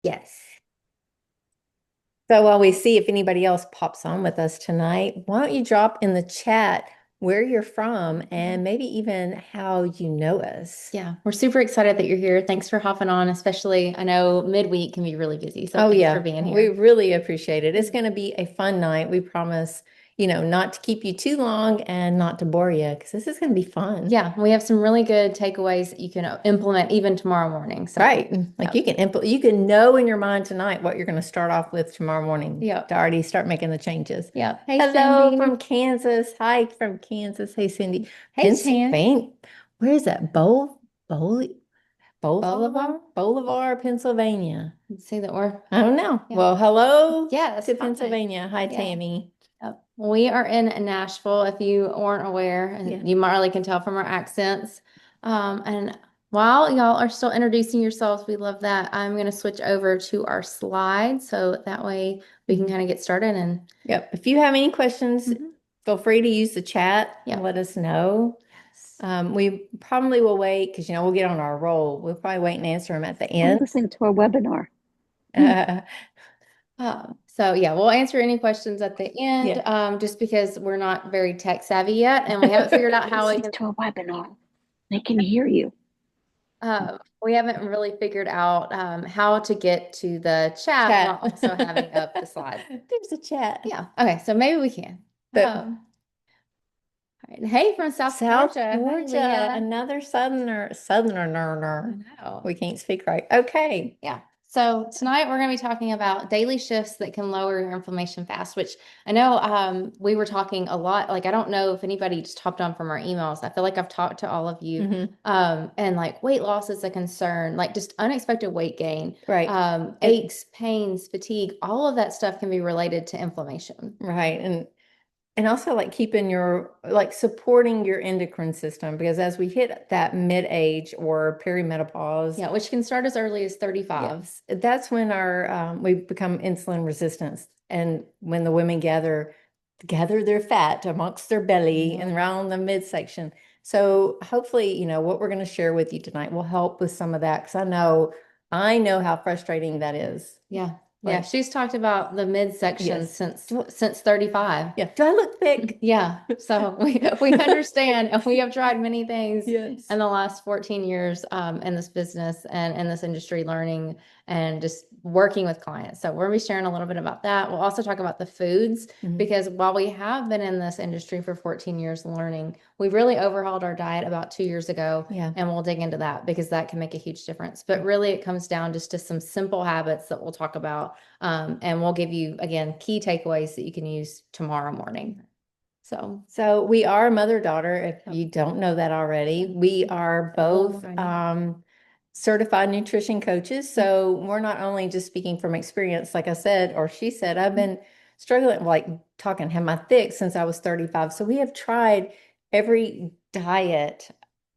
Yes. So while we see if anybody else pops on with us tonight, why don't you drop in the chat where you're from and maybe even how you know us? Yeah, we're super excited that you're here. Thanks for hopping on, especially I know midweek can be really busy. So Oh, thanks for yeah, being we here. really appreciate it. It's going to be a fun night. We promise, not to keep you too long and not to bore you because this is going to be fun. Yeah, we have some really good takeaways that you can implement even tomorrow morning. So, Right. Like yep, you can know in your mind tonight what you're going to start off with tomorrow morning to yep, already start making the changes. yep. Hey, Hello Cindy. from Kansas. Hi from Kansas. Hey, Cindy. Hey, Tan. Pennsylvania. Where is that? Bowl, Bolivar. Bolivar, Pennsylvania. Let's see that we're, I don't know. yeah, Well, hello yeah, that's to fine. Pennsylvania. Hi, Yeah. Tammy. Yep. We are in Nashville, if you weren't aware, Yeah. and you might really can tell from our accents. And while y'all are still introducing yourselves, we love that. I'm going to switch over to our slides so that way we can Mhm. kind of get started and Yep. If you have any questions, Mhm. feel free to use the chat and Yep. let us know. Yes. We probably will wait because, we'll get on our roll. We'll probably wait and answer them at the I'm end. listening to a webinar. Uh, So yeah, we'll answer any questions at the end, yeah. just because we're not very tech savvy yet, and we haven't figured out how we Listening can. to a webinar. They can hear you. We haven't really figured out how to get to the chat while Chat. also having up the slides. There's a chat. Yeah. Okay. So maybe we can. But All right. Hey, from South South Georgia. Hey, Georgia, Leah. another I southerner. know. We can't speak right. Okay. Yeah. So tonight we're going to be talking about daily shifts that can lower your inflammation fast, which I know we were talking a lot. Like, I don't know if anybody just hopped on from our emails. I feel like I've talked to all of you. Hmm. And like weight loss is a concern, like just unexpected weight gain, Right. And aches, pains, fatigue, all of that stuff can be related to inflammation. right. And also like keeping your like supporting your endocrine system because as we hit that mid-age or perimenopause, Yeah, which can start as early as 35. yes, that's when our we become insulin resistant, and when the women gather their fat amongst their belly Yeah. and around the midsection. So hopefully, what we're going to share with you tonight will help with some of that because I know how frustrating that is. Yeah. Yeah. Like, She's talked about the midsection yes, since 35. yeah. Do I look thick? Yeah. So we understand and we have tried many things Yes. in the last 14 years in this business and in this industry learning and just working with clients. So we're gonna be sharing a little bit about that. We'll also talk about the foods Mhm. because while we have been in this industry for 14 years learning, we really overhauled our diet about 2 years ago. Yeah. And we'll dig into that because that can make a huge difference. But really, it comes down just to some simple habits that we'll talk about. And we'll give you, again, key takeaways that you can use tomorrow morning. So, So we are mother-daughter, if yep. you don't know that already. We are Double both whammy. certified nutrition coaches. Yep. So we're not only just speaking from experience, like I said, or she said, I've been struggling, like talking, have my thick since I was 35. So we have tried every diet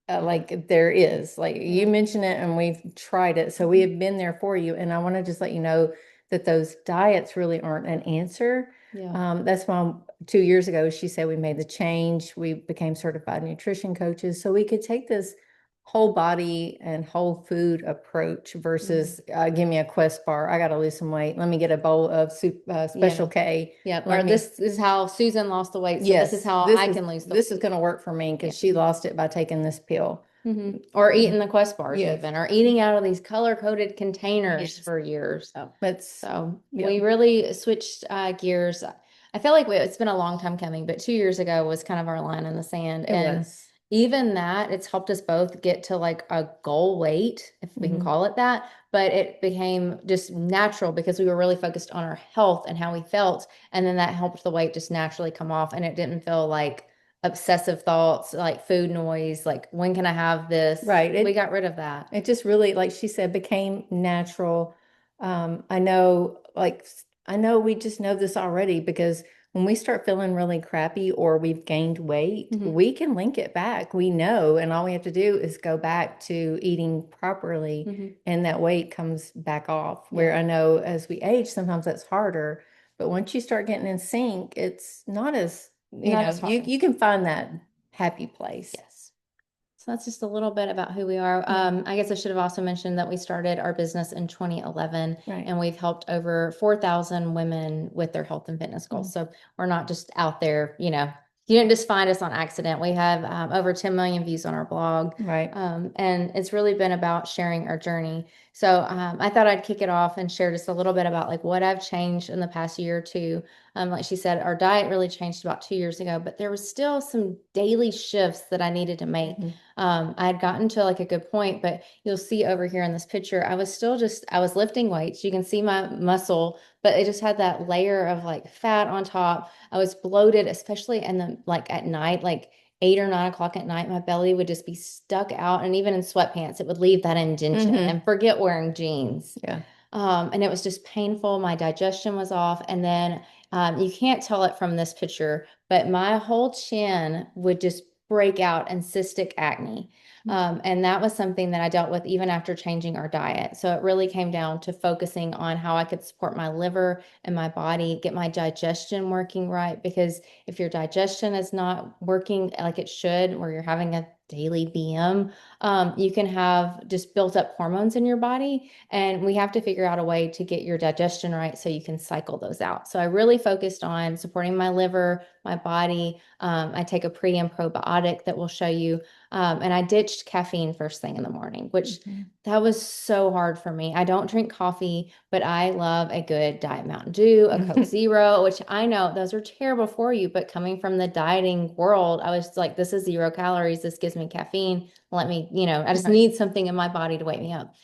like there is. Like you Yeah. mentioned it and we've tried it. So we have been there for you. And I want to just let you know that those diets really aren't an answer. Yeah. That's why 2 years ago, she said we made the change. We became certified nutrition coaches so we could take this whole body and whole food approach Mhm. versus give me a Quest bar. I got to lose some weight. Let me get a bowl of soup, Special Yeah. K. Yep. Or Let me, this is how Susan lost the weight. So this is yes, how this I is can lose the this is weight. going to work for me Yeah. because she lost it by taking this pill. Or eating the Quest bars Yes. even, or eating out of these color-coded containers Yes. for years. So that's, So yeah, we really switched gears. I feel like it's been a long time coming, but 2 years ago was kind of our line in the sand. it And was. even that, it's helped us both get to like a goal weight, if we can Mhm. call it that. But it became just natural because we were really focused on our health and how we felt. And then that helped the weight just naturally come off. And it didn't feel like obsessive thoughts, like food noise, like when can I have this? Right. We It got rid of that. it just really, like she said, became natural. I know, I know we just know this already because when we start feeling really crappy or we've gained weight, Mhm. we can link it back. We know, and all we have to do is go back to eating properly, Mhm. and that weight comes back off. Where Yeah. I know as we age, sometimes that's harder, but once you start getting in sync, it's not as, Not as you hard. you can find that happy place. Yes. So that's just a little bit about who we are. I guess I should have also mentioned that we started our business in 2011 Right. and we've helped over 4,000 women with their health and fitness goals. So we're not just out there, you didn't just find us on accident. We have over 10 million views on our blog. Right. And it's really been about sharing our journey. So I thought I'd kick it off and share just a little bit about like what I've changed in the past year or two. Like she said, our diet really changed about 2 years ago, but there was still some daily shifts that I needed to make. I had gotten to like a good point, but you'll see over here in this picture, I was lifting weights. You can see my muscle, but it just had that layer of like fat on top. I was bloated, especially in the like at night, like 8 or 9 o'clock at night, my belly would just be stuck out. And even in sweatpants, it would leave that indentation and forget wearing jeans. Yeah. And it was just painful. My digestion was off. And then you can't tell it from this picture, but my whole chin would just break out in cystic acne. And that was something that I dealt with even after changing our diet. So it really came down to focusing on how I could support my liver and my body, get my digestion working right. Because if your digestion is not working like it should, where you're having a daily BM, you can have just built up hormones in your body. And we have to figure out a way to get your digestion right so you can cycle those out. So I really focused on supporting my liver, my body. I take a pre and probiotic that will show you. And I ditched caffeine first thing in the morning, which that was so hard for me. I don't drink coffee, but I love a good Diet Mountain Dew, a Coke Zero, which I know those are terrible for you. But coming from the dieting world, I was like, this is 0 calories. This gives me caffeine. Let me, I just need something in my body to wake me up.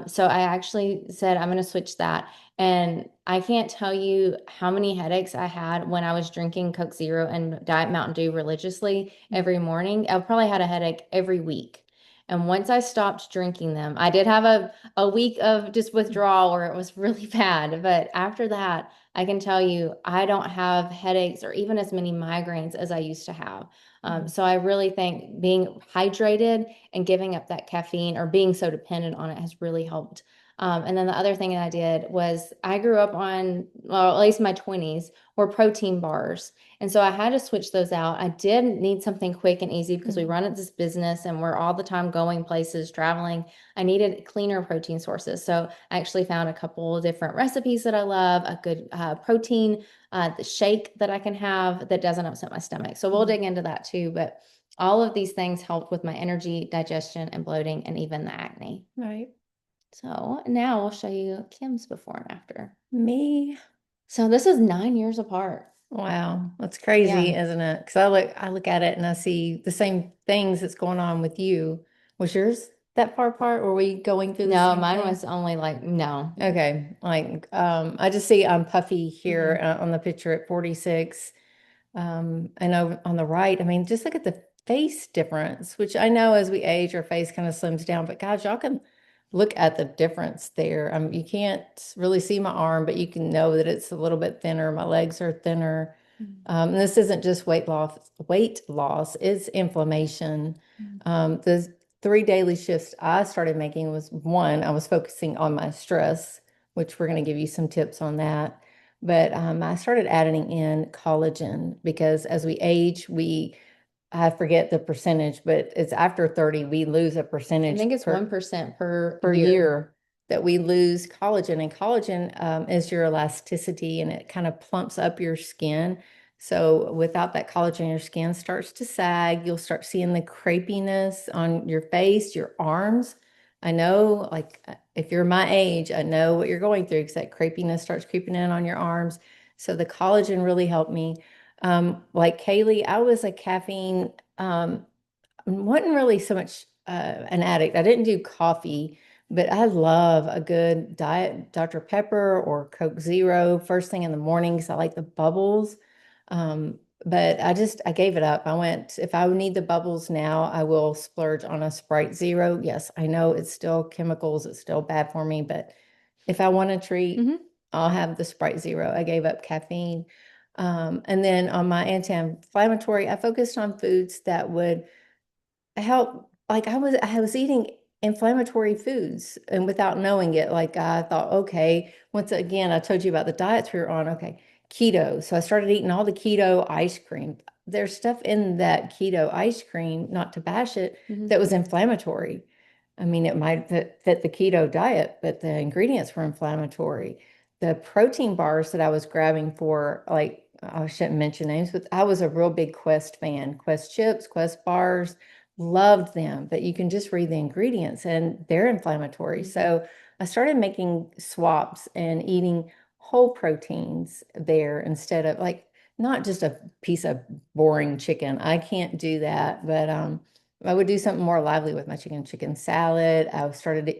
So I actually said, I'm going to switch that. And I can't tell you how many headaches I had when I was drinking Coke Zero and Diet Mountain Dew religiously every morning. I probably had a headache every week. And once I stopped drinking them, I did have a week of just withdrawal where it was really bad. But after that, I can tell you, I don't have headaches or even as many migraines as I used to have. So I really think being hydrated and giving up that caffeine or being so dependent on it has really helped. And then the other thing that I did was I grew up on, well, at least my 20s, were protein bars. And so I had to switch those out. I did need something quick and easy because we run at this business and we're all the time going places, traveling. I needed cleaner protein sources. So I actually found a couple of different recipes that I love, a good protein the shake that I can have that doesn't upset my stomach. So we'll dig into that too. But all of these things helped with my energy, digestion, and bloating, and even the acne. Right. So now we'll show you Kim's before and after. Me. So this is 9 years apart. Wow, that's crazy, isn't it? Because I look at it and I see the same things that's going on with you. Was yours that far apart? Or were we going through the No, same mine thing? was only like, no. Okay, like I just see I'm puffy here on the picture at 46. And on the right, I mean, just look at the face difference, which I know as we age, our face kind of slims down. But guys, y'all can look at the difference there. You can't really see my arm, but you can know that it's a little bit thinner. My legs are thinner. And this isn't just weight loss. Weight loss is inflammation. The 3 daily shifts I started making was one, I was focusing on my stress, which we're going to give you some tips on that. But I started adding in collagen because as we age, I forget the percentage, but it's after 30, we lose a I percentage think it's 1% per year that we lose collagen. And collagen is your elasticity and it kind of plumps up your skin. So without that collagen, your skin starts to sag. You'll start seeing the crepiness on your face, your arms. I know, like, if you're my age, I know what you're going through because that crepiness starts creeping in on your arms. So the collagen really helped me. Like Kalee, I was a caffeine, wasn't really so much an addict. I didn't do coffee, but I love a good diet Dr. Pepper or Coke Zero first thing in the morning because I like the bubbles. But I gave it up. I went, if I need the bubbles now, I will splurge on a Sprite Zero. Yes, I know it's still chemicals, it's still bad for me, but if I want a treat, I'll have the Sprite Zero. I gave up caffeine. And then on my anti-inflammatory, I focused on foods that would help. Like I was eating inflammatory foods and without knowing it, like I thought, okay, once again, I told you about the diets we were on. Okay, keto. So I started eating all the keto ice cream. there's stuff in that keto ice cream, not to bash it, Mhm. that was inflammatory. I mean, it might fit the keto diet, but the ingredients were inflammatory. The protein bars that I was grabbing for, like, I shouldn't mention names, but I was a real big Quest fan. Quest chips, Quest bars, loved them, but you can just read the ingredients and they're inflammatory. Mhm. So I started making swaps and eating whole proteins there instead of like not just a piece of boring chicken. I can't do that, but I would do something more lively with my chicken salad. I started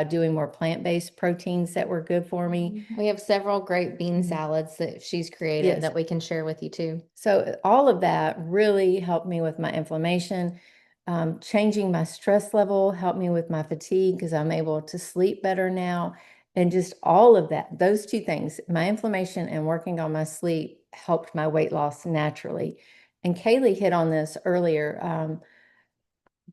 doing more plant-based proteins that were good for me. We have several great bean Mhm. salads that she's created Yes. that we can share with you too. So all of that really helped me with my inflammation. Changing my stress level helped me with my fatigue because I'm able to sleep better now. And just all of that, those two things, my inflammation and working on my sleep helped my weight loss naturally. And Kalee hit on this earlier.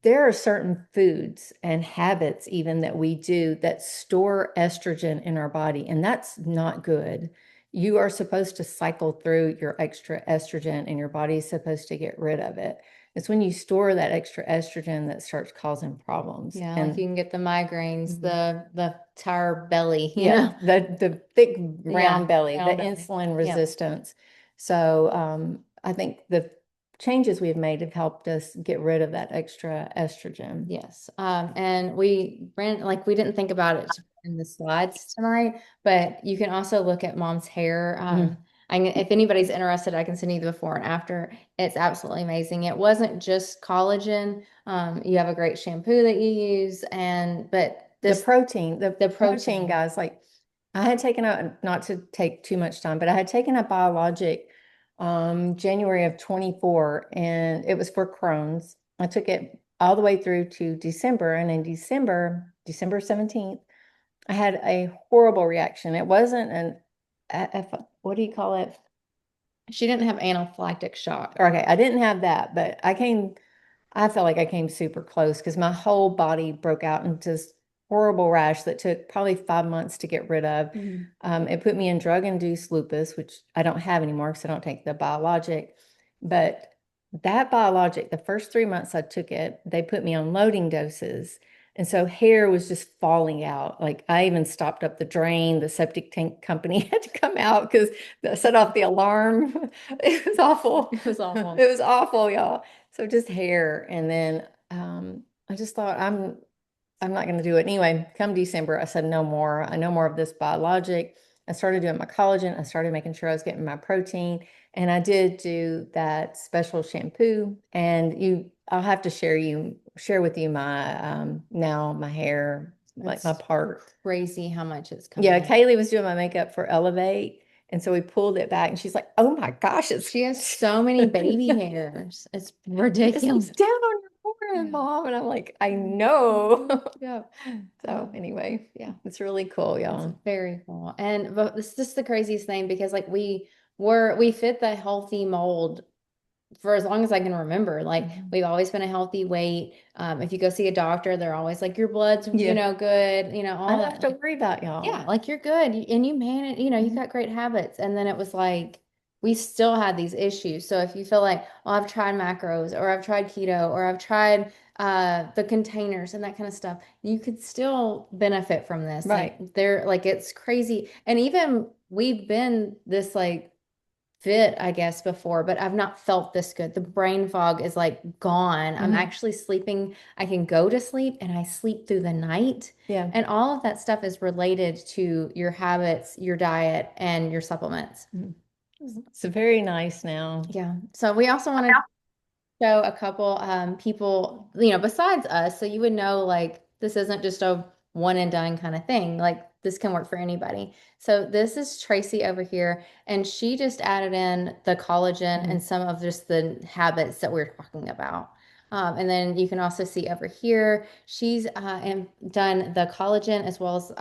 There are certain foods and habits even that we do that store estrogen in our body, and that's not good. You are supposed to cycle through your extra estrogen, and your body is supposed to get rid of it. It's when you store that extra estrogen that starts causing problems. Yeah, like And you can get the migraines, Mhm. the tired belly, you yeah, know. the thick round Yeah, belly, the round belly. insulin Yep. resistance. So I think the changes we've made have helped us get rid of that extra estrogen. Yes. And we ran like we didn't think about it in the slides tonight, but you can also look at mom's hair. Mhm. If anybody's interested, I can send you the before and after. It's absolutely amazing. It wasn't just collagen. You have a great shampoo that you use, and but The this protein, the the protein, protein. guys, like I had taken out, not to take too much time, but I had taken a biologic January of 24 and it was for Crohn's. I took it all the way through to December. And in December 17th, I had a horrible reaction. It wasn't what do you call it? She didn't have anaphylactic shock. Okay, I didn't have that, but I felt like I came super close because my whole body broke out into this horrible rash that took probably 5 months to get rid of. Mhm. It put me in drug-induced lupus, which I don't have anymore because I don't take the biologic. But that biologic, the first 3 months I took it, they put me on loading doses. And so hair was just falling out. Like I even stopped up the drain. The septic tank company had to come out because set off the alarm. It was awful. It was awful. It was awful, y'all. So just hair. And then I just thought I'm not going to do it. Anyway, come December, I said no more. I no more of this biologic. I started doing my collagen. I started making sure I was getting my protein. And I did do that special shampoo. And I'll have to share with you my now my hair, like my It's part. crazy how much it's coming Yeah, in. Kalee was doing my makeup for Elevate. And so we pulled it back and she's like, oh my gosh, She has so many baby hairs. It's It's ridiculous. down on your forehead, Yeah. Mom. And I'm like, I know. Yeah. So anyway, Yeah. it's really cool, It's y'all. very cool. And but this is the craziest thing because like we fit the healthy mold for as long as I can remember. Like Mhm. we've always been a healthy weight. If you go see a doctor, they're always like your blood's, Yeah. good, I all don't have that. to Like, worry about yeah, y'all. like you're good and you manage, you Mhm. got great habits. And then it was like we still had these issues. So if you feel like, oh, I've tried macros or I've tried keto or I've tried the containers and that kind of stuff, you could still benefit from this. Right. Like they're like it's crazy. And even we've been this like fit, I guess, before, but I've not felt this good. The brain fog is like gone. I'm Mhm. actually sleeping. I can go to sleep and I sleep through the night. Yeah. And all of that stuff is related to your habits, your diet, and your supplements. Mhm. It's very nice now. Yeah. So we also want to show a couple people, besides us, so you would know like this isn't just a one and done kind of thing. Like this can work for anybody. So this is Tracy over here, and she just added in the collagen Mhm. and some of just the habits that we're talking about. And then you can also see over here, she's done the collagen as well as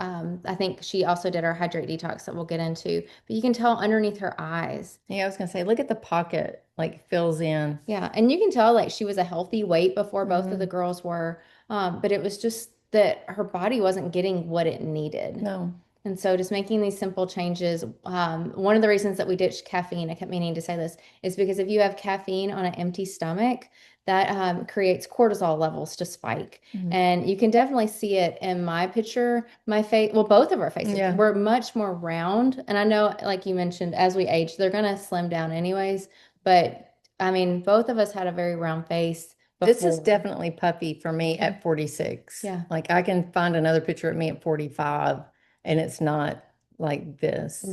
I think she also did our hydrate detox that we'll get into. But you can tell underneath her eyes. Yeah, I was gonna say, look at the pocket, like fills in. Yeah, and you can tell like she was a healthy weight before both of the Mhm. girls were, but it was just that her body wasn't getting what it needed. No. And so just making these simple changes. One of the reasons that we ditched caffeine, I kept meaning to say this, is because if you have caffeine on an empty stomach, that creates cortisol levels to spike. And you can definitely see it in my picture, my face, well, both of our faces. Yeah. We're much more round. And I know, like you mentioned, as we age, they're going to slim down anyways. But I mean, both of us had a very round face This is before. definitely puffy for me at 46. Yeah. Like I can find another picture of me at 45 and it's not like this.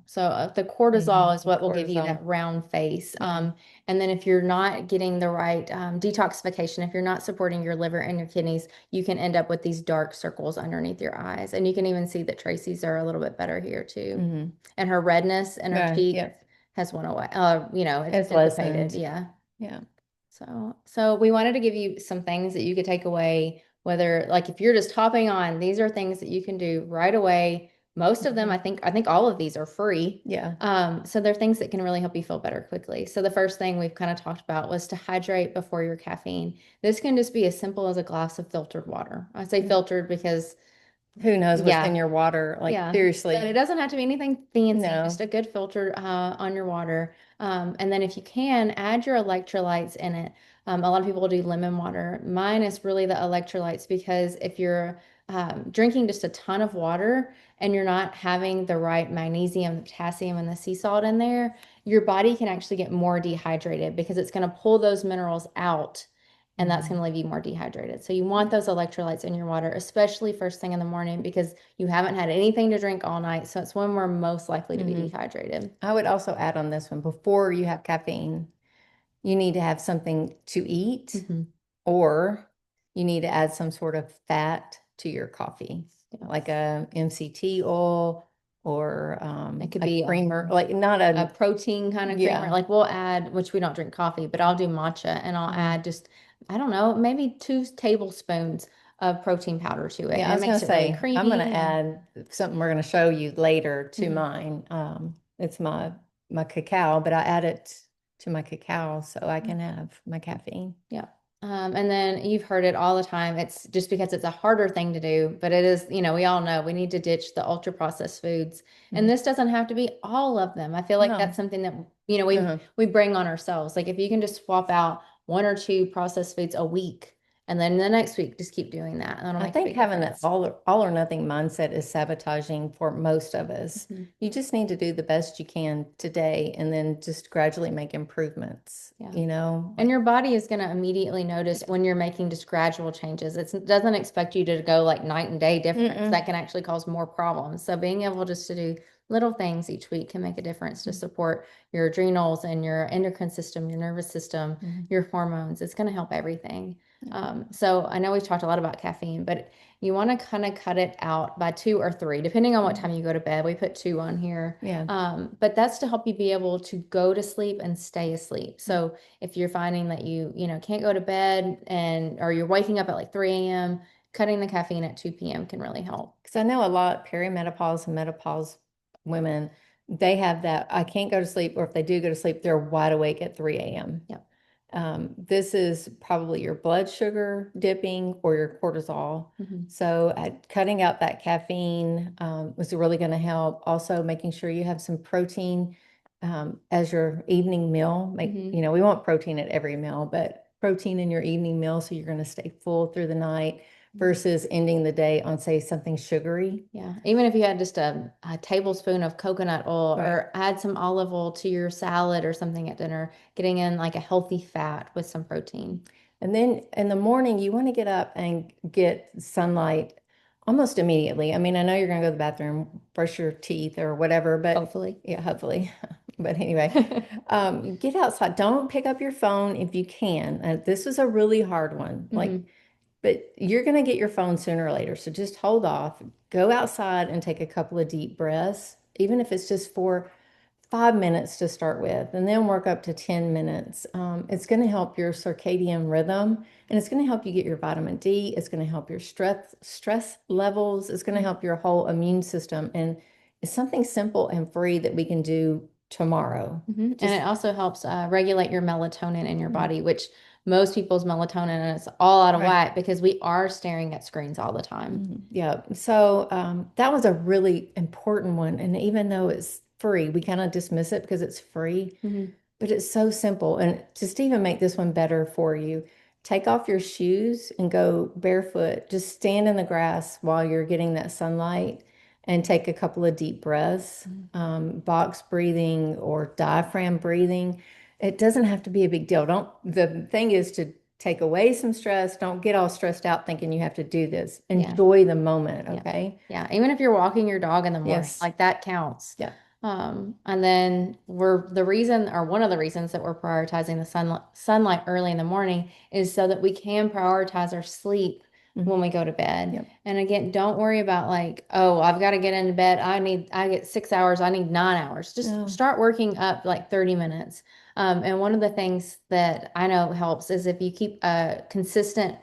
So the cortisol is what will give you Cortisol. that round face. Yeah. And then if you're not getting the right detoxification, if you're not supporting your liver and your kidneys, you can end up with these dark circles underneath your eyes. And you can even see that Tracy's are a little bit better here too. And her redness in her cheeks has went away. It's dissipated. lessened. Yeah. Yeah. So we wanted to give you some things that you could take away, whether like if you're just hopping on, these are things that you can do right away. Most of them, I think all of these are free. Yeah. So they're things that can really help you feel better quickly. So the first thing we've kind of talked about was to hydrate before your caffeine. This can just be as simple as a glass of filtered water. I say filtered because who knows what's in your water? Like seriously. But it doesn't have to be anything fancy, No. just a good filter on your water. And then if you can, add your electrolytes in it. A lot of people do lemon water. Mine is really the electrolytes because if you're drinking just a ton of water and you're not having the right magnesium, the potassium, and the sea salt in there, your body can actually get more dehydrated because it's going to pull those minerals out and that's going to leave you more dehydrated. So you want those electrolytes in your water, especially first thing in the morning because you haven't had anything to drink all night. So it's when we're most likely to be dehydrated. I would also add on this one, before you have caffeine, you need to have something to eat or you need to add some sort of fat to your coffee, like a MCT oil or it could be creamer, like not a protein kind of creamer. Like we'll add, which we don't drink coffee, but I'll do matcha and I'll add just, I don't know, maybe 2 tablespoons of protein powder to it. Yeah, I was going to really say, creamy. I'm going to add something we're going to show you later to mine. It's my cacao, but I add it to my cacao so I can have my caffeine. Yeah. And then you've heard it all the time. It's just because it's a harder thing to do, but it is, we all know we need to ditch the ultra processed foods. And this doesn't have to be all of them. I feel like that's something that, we bring on ourselves. Like if you can just swap out 1 or 2 processed foods a week, and then the next week, just keep doing that. I think having that all or nothing mindset is sabotaging for most of us. You just need to do the best you can today and then just gradually make improvements, And your body is going to immediately notice when you're making just gradual changes. It doesn't expect you to go like night and day difference. That can actually cause more problems. So being able just to do little things each week can make a difference to support your adrenals and your endocrine system, your nervous system, your hormones. It's going to help everything. So I know we've talked a lot about caffeine, but you want to kind of cut it out by 2 or 3, depending on what time you go to bed. We put 2 on here. But that's to help you be able to go to sleep and stay asleep. So if you're finding that you can't go to bed or you're waking up at like 3 a.m., cutting the caffeine at 2 p.m. can really help. Because I know a lot perimenopause and menopause women, they have that, I can't go to sleep, or if they do go to sleep, they're wide awake at 3 a.m. Yep. This is probably your blood sugar dipping or your cortisol. So cutting out that caffeine was really going to help. Also making sure you have some protein as your evening meal. We want protein at every meal, but protein in your evening meal so you're going to stay full through the night versus ending the day on, say, something sugary. Yeah. Even if you had just a tablespoon of coconut oil or add some olive oil to your salad or something at dinner, getting in like a healthy fat with some protein. And then in the morning, you want to get up and get sunlight almost immediately. I mean, I know you're going to go to the bathroom, brush your teeth or whatever, but hopefully. Yeah, hopefully. But anyway, get outside. Don't pick up your phone if you can. This is a really hard one. But you're going to get your phone sooner or later. So just hold off, go outside and take a couple of deep breaths, even if it's just for 5 minutes to start with, and then work up to 10 minutes. It's going to help your circadian rhythm, and it's going to help you get your vitamin D. It's going to help your stress levels. It's going to help your whole immune system. And it's something simple and free that we can do tomorrow. And it also helps regulate your melatonin in your body, which most people's melatonin is all out of Right. whack because we are staring at screens all the time. Yeah. So that was a really important one. And even though it's free, we kind of dismiss it because it's free, Mhm. but it's so simple. And just to even make this one better for you, take off your shoes and go barefoot. Just stand in the grass while you're getting that sunlight and take a couple of deep breaths, box breathing or diaphragm breathing. It doesn't have to be a big deal. The thing is to take away some stress. Don't get all stressed out thinking you have to do this. Yeah. Enjoy the moment, Yeah. okay? Yeah. Even if you're walking your dog in the morning, Yes. like that counts. Yeah. And then the reason, or one of the reasons that we're prioritizing the sunlight early in the morning is so that we can prioritize our sleep when we go to bed. Yep. And again, don't worry about like, oh, I've got to get into bed. I get 6 hours. I need 9 hours. Just No. start working up like 30 minutes. And one of the things that I know helps is if you keep a consistent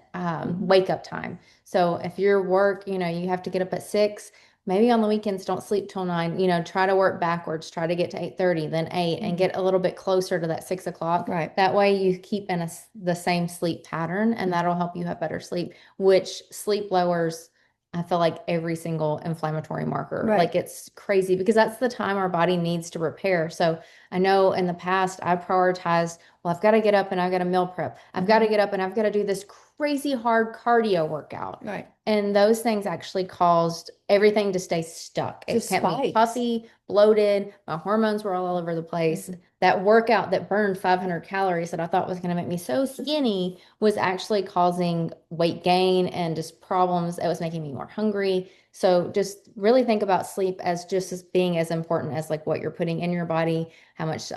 wake up time. So if your work, you have to get up at 6, maybe on the weekends don't sleep till 9, try to work backwards, try to get to 8:30, then 8, and get a little bit closer to that 6 o'clock. Right. That way you keep in the same sleep pattern, and that'll help you have better sleep, which sleep lowers, I feel like, every single inflammatory marker. Right. Like it's crazy because that's the time our body needs to repair. So I know in the past I prioritized, well, I've got to get up and I've got to meal prep. I've got to get up and I've got to do this crazy hard cardio workout. Right. And those things actually caused everything to stay stuck. It Just kept me spikes. puffy, bloated. My hormones were all over the place. That workout that burned 500 calories that I thought was going to make me so skinny was actually causing weight gain and just problems. It was making me more hungry. So just really think about sleep as just as being as important as like what you're putting in your body, how much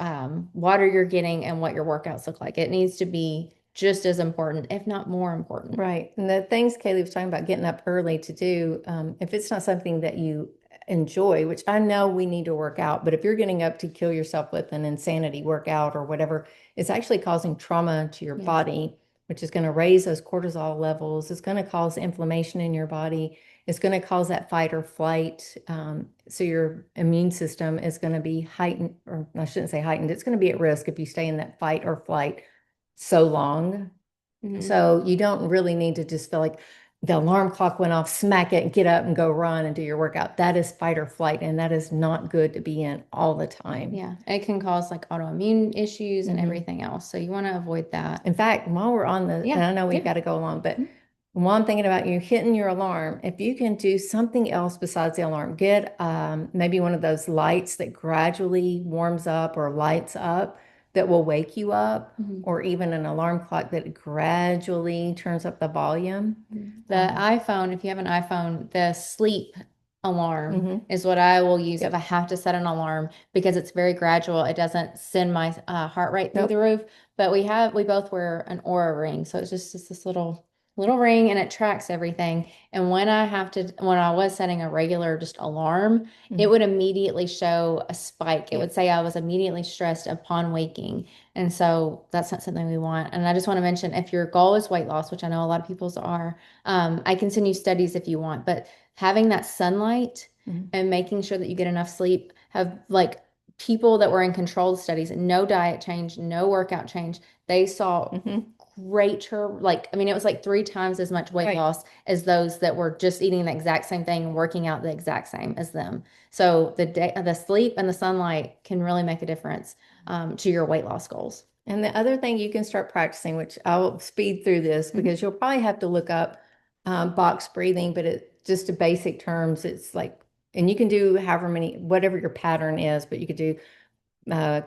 water you're getting, and what your workouts look like. It needs to be just as important, if not more important. Right. And the things Kalee was talking about getting up early to do, if it's not something that you enjoy, which I know we need to work out, but if you're getting up to kill yourself with an insanity workout or whatever, it's actually causing trauma to your body, which is going to raise those cortisol levels. It's going to cause inflammation in your body. It's going to cause that fight or flight. So your immune system is going to be heightened, or I shouldn't say heightened. It's going to be at risk if you stay in that fight or flight so long. So you don't really need to just feel like the alarm clock went off, smack it, get up and go run and do your workout. That is fight or flight, and that is not good to be in all the time. Yeah, it can cause like autoimmune issues and everything else. So you want to avoid that. In fact, while we're on and I know we've got to go along, but while I'm thinking about you hitting your alarm, if you can do something else besides the alarm, get maybe one of those lights that gradually warms up or lights up that will wake you up, or even an alarm clock that gradually turns up the volume. The iPhone, if you have an iPhone, the sleep alarm is what I will use if I have to set an alarm because it's very gradual. It doesn't send my heart rate through the roof. But we both wear an Aura ring, so it's just this little ring, and it tracks everything. And when I was setting a regular just alarm, it would immediately show a spike. It would say I was immediately stressed upon waking. And so that's not something we want. And I just want to mention, if your goal is weight loss, which I know a lot of people's are, I can send you studies if you want, but having that sunlight and making sure that you get enough sleep, have like people that were in controlled studies, no diet change, no workout change, they saw greater, it was like 3 times as much weight loss as those that were just eating the exact same thing and working out the exact same as them. So the sleep and the sunlight can really make a difference to your weight loss goals. And the other thing you can start practicing, which I will speed through this because you'll probably have to look up box breathing, but it just a basic terms. It's like, and you can do whatever your pattern is, but you could do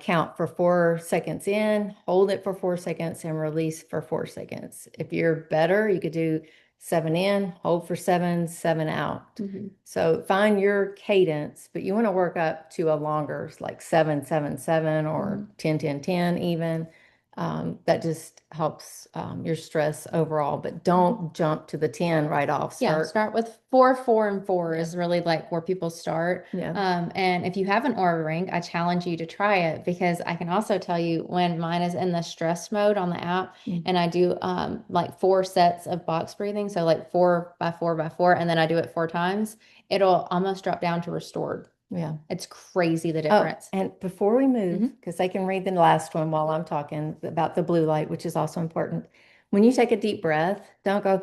count for 4 seconds in, hold it for 4 seconds, and release for 4 seconds. If you're better, you could do 7 in, hold for 7, 7 out. So find your cadence, but you want to work up to a longer, like 7, 7, 7, or 10, 10, 10 even. That just helps your stress overall, but don't jump to the 10 right off. Start with 4, 4, and 4 is really like where people start. And if you have an Aura ring, I challenge you to try it because I can also tell you when mine is in the stress mode on the app and I do like 4 sets of box breathing. So like 4 by 4 by 4, and then I do it 4 times, it'll almost drop down to restored. Yeah. It's crazy the Oh, difference. and before we move, Mhm. because they can read the last one while I'm talking about the blue light, which is also important. When you take a deep breath, don't go,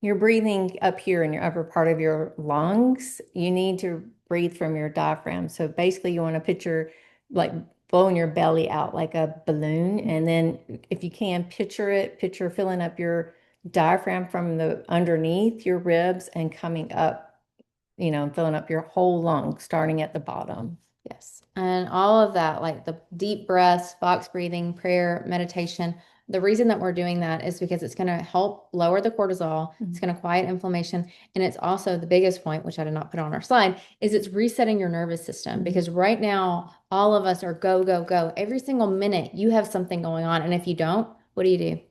you're breathing up here in your upper part of your lungs. You need to breathe from your diaphragm. So basically, you want to picture like blowing your belly out like a balloon. And then, if you can, picture filling up your diaphragm from the underneath your ribs and coming up, filling up your whole lung, starting at the bottom. Yes. And all of that, like the deep breaths, box breathing, prayer, meditation, the reason that we're doing that is because it's going to help lower the cortisol. It's going to quiet inflammation. And it's also the biggest point, which I did not put on our slide, is it's resetting your nervous system. Because right now, all of us are go, go, go. Every single minute you have something going on. And if you don't, what do? You pick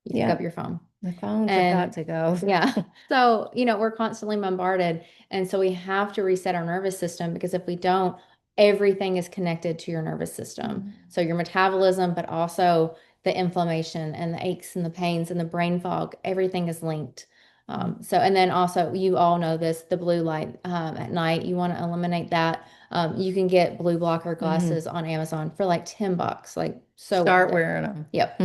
Yeah. up your phone. The phones have got to go. Yeah. So, we're constantly bombarded. And so we have to reset our nervous system because if we don't, everything is connected to your nervous system. So your metabolism, but also the inflammation and the aches and the pains and the brain fog, everything is linked. And then also, you all know this, the blue light at night, you want to eliminate that. You can get blue blocker glasses on Amazon for like $10. Like, so Start wearing them. Yep.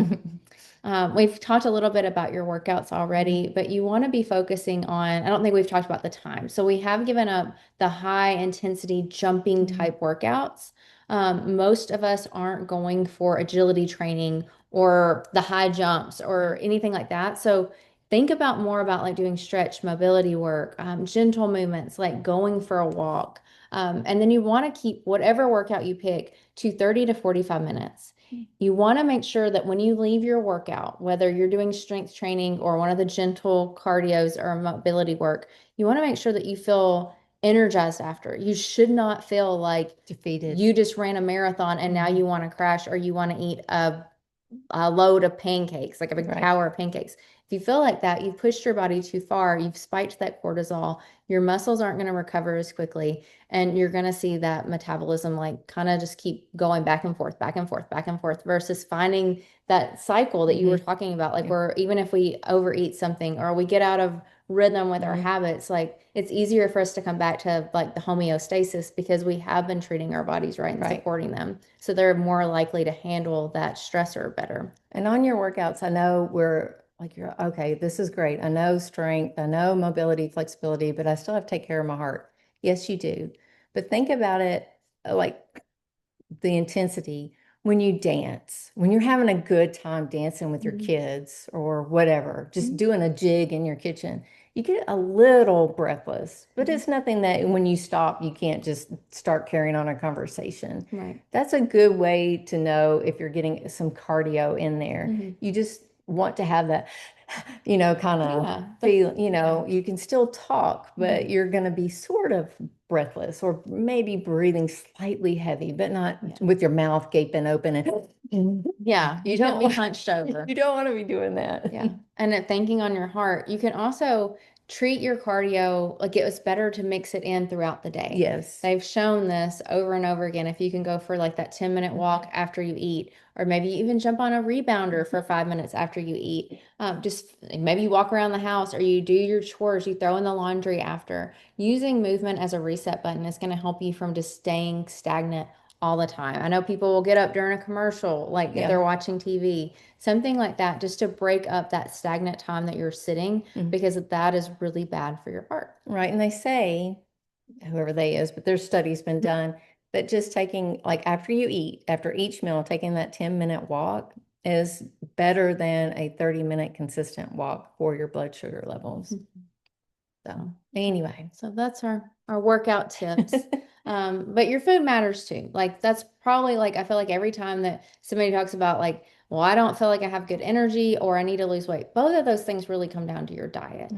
We've talked a little bit about your workouts already, but you want to be focusing on, I don't think we've talked about the time. So we have given up the high intensity jumping type workouts. Most of us aren't going for agility training or the high jumps or anything like that. So think about more about like doing stretch mobility work, gentle movements, like going for a walk. And then you want to keep whatever workout you pick to 30 to 45 minutes. You want to make sure that when you leave your workout, whether you're doing strength training or one of the gentle cardios or mobility work, you want to make sure that you feel energized after. You should not feel like defeated. You just ran a marathon and now you want to crash or you want to eat a load of pancakes, like a big tower of pancakes. If you feel like that, you've pushed your body too far, you've spiked that cortisol, your muscles aren't going to recover as quickly, and you're going to see that metabolism like kind of just keep going back and forth, back and forth, back and forth, versus finding that cycle that you were talking about, like where even if we overeat something or we get out of rhythm with our habits, like it's easier for us to come back to like the homeostasis because we have been treating our bodies right and supporting them. So they're more likely to handle that stressor better. And on your workouts, I know we're like, you're okay, this is great. I know strength, I know mobility, flexibility, but I still have to take care of my heart. Yes, you do. But think about it like the intensity when you dance, when you're having a good time dancing with your kids or whatever, just doing a jig in your kitchen, you get a little breathless, but it's nothing that when you stop, you can't just start carrying on a conversation. Right. That's a good way to know if you're getting some cardio in there. You just want to have that, kind of feel, you can still talk, but you're going to be sort of breathless or maybe breathing slightly heavy, but not with your mouth gaping open. And you don't be hunched over. You don't want to be doing that. Yeah. And thinking on your heart, you can also treat your cardio like it was better to mix it in throughout the day. Yes. They've shown this over and over again. If you can go for like that 10-minute walk after you eat, or maybe even jump on a rebounder for 5 minutes after you eat. Just maybe you walk around the house or you do your chores, you throw in the laundry after. Using movement as a reset button is going to help you from just staying stagnant all the time. I know people will get up during a commercial, like if they're watching TV, something like that, just to break up that stagnant time that you're sitting, because that is really bad for your heart. Right. And they say, whoever they is, but there's studies been done that just taking, like after you eat, after each meal, taking that 10-minute walk is better than a 30-minute consistent walk for your blood sugar levels. So anyway, so that's our workout tips. But your food matters too. Like that's probably like, I feel like every time that somebody talks about like, well, I don't feel like I have good energy or I need to lose weight, both of those things really come down to your diet.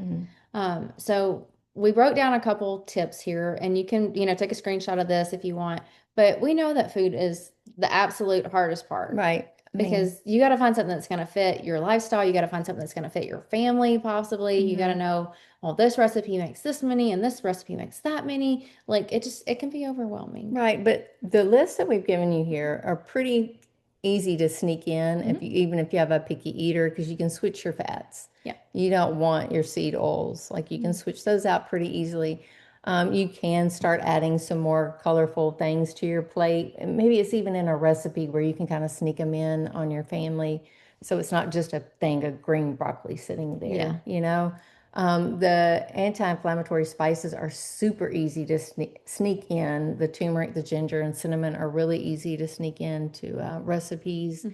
So we broke down a couple tips here, and you can, take a screenshot of this if you want, but we know that food is the absolute hardest part. Right. Because you got to find something that's going to fit your lifestyle. You got to find something that's going to fit your family, possibly. You got to know, well, this recipe makes this many and this recipe makes that many. Like it can be overwhelming. Right. But the lists that we've given you here are pretty easy to sneak in even if you have a picky eater, because you can switch your fats. Yeah. You don't want your seed oils. Like you can switch those out pretty easily. You can start adding some more colorful things to your plate. And maybe it's even in a recipe where you can kind of sneak them in on your family. So it's not just a thing of green broccoli sitting Yeah. there, you know? The anti-inflammatory spices are super easy to sneak in. The turmeric, the ginger, and cinnamon are really easy to sneak into recipes.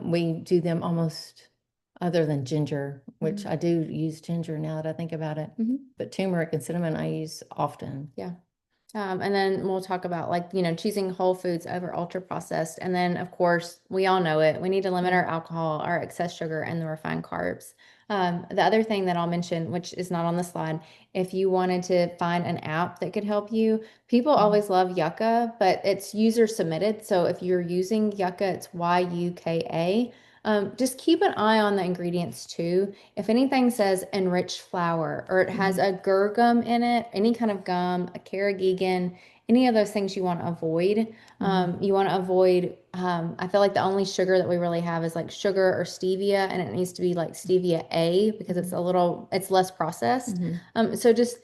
We do them almost, other than ginger, which I do use ginger now that I think about it. But turmeric and cinnamon I use often. Yeah. And then we'll talk about like, choosing whole foods over ultra processed. And then of course, we all know it. We need to limit our alcohol, our excess sugar, and the refined carbs. The other thing that I'll mention, which is not on the slide, if you wanted to find an app that could help you, people always love Yucca, but it's user submitted. So if you're using Yucca, it's Yuka. Just keep an eye on the ingredients too. If anything says enriched flour or it has a gur gum in it, any kind of gum, a carrageenan, any of those things you want to avoid. You want to avoid, I feel like the only sugar that we really have is like sugar or stevia, and it needs to be like stevia A because it's less processed. So just,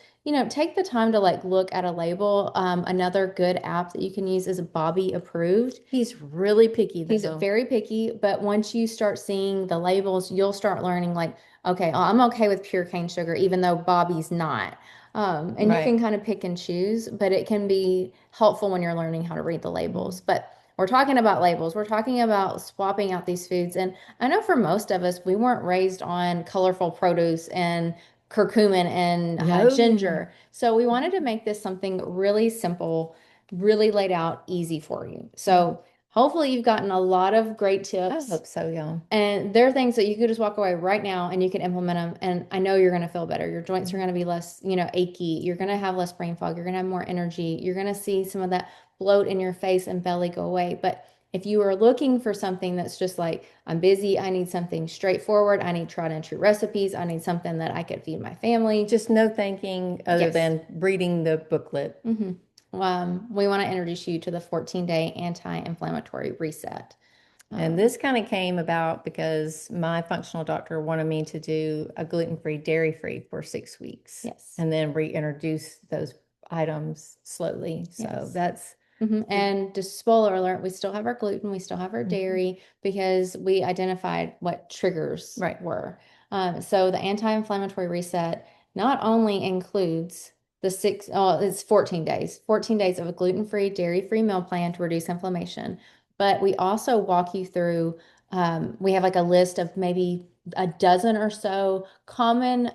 take the time to like look at a label. Another good app that you can use is Bobby Approved. He's really picky He's though. very picky, but once you start seeing the labels, you'll start learning like, okay, I'm okay with pure cane sugar, even though Bobby's not. And you can Right. kind of pick and choose, but it can be helpful when you're learning how to read the labels. But we're talking about labels. We're talking about swapping out these foods. And I know for most of us, we weren't raised on colorful produce and curcumin and No. ginger. So we wanted to make this something really simple, really laid out, easy for you. So hopefully you've gotten a lot of great I tips. hope so, y'all. And there are things that you could just walk away right now and you can implement them. And I know you're going to feel better. Your joints are going to be less, achy. You're going to have less brain fog. You're going to have more energy. You're going to see some of that bloat in your face and belly go away. But if you are looking for something that's just like, I'm busy, I need something straightforward, I need tried and true recipes, I need something that I could feed my family. Just no thinking other Yes. than reading the booklet. We want to introduce you to the 14-day anti-inflammatory reset. And this kind of came about because my functional doctor wanted me to do a gluten-free, dairy-free for 6 weeks. Yes. And then reintroduce those items slowly. So Yes. that's And just spoiler alert, we still have our gluten, we still have our dairy because we identified what triggers were. So the anti-inflammatory reset not only includes it's 14 days, 14 days of a gluten-free, dairy-free meal plan to reduce inflammation. But we also walk you through, we have like a list of maybe a dozen or so common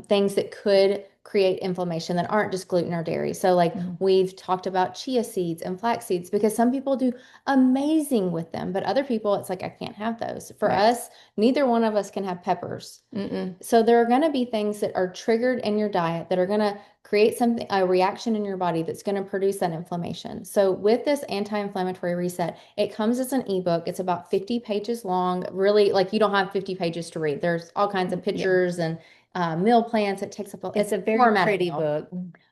things that could create inflammation that aren't just gluten or dairy. So like we've talked about chia seeds and flax seeds because some people do amazing with them, but other people it's like I can't have those. For us, neither one of us can have peppers. So there are going to be things that are triggered in your diet that are going to create a reaction in your body that's going to produce that inflammation. So with this anti-inflammatory reset, it comes as an ebook. It's about 50 pages long. Really, like you don't have 50 pages to read. There's all kinds of pictures and meal plans. It takes up it's a very pretty book.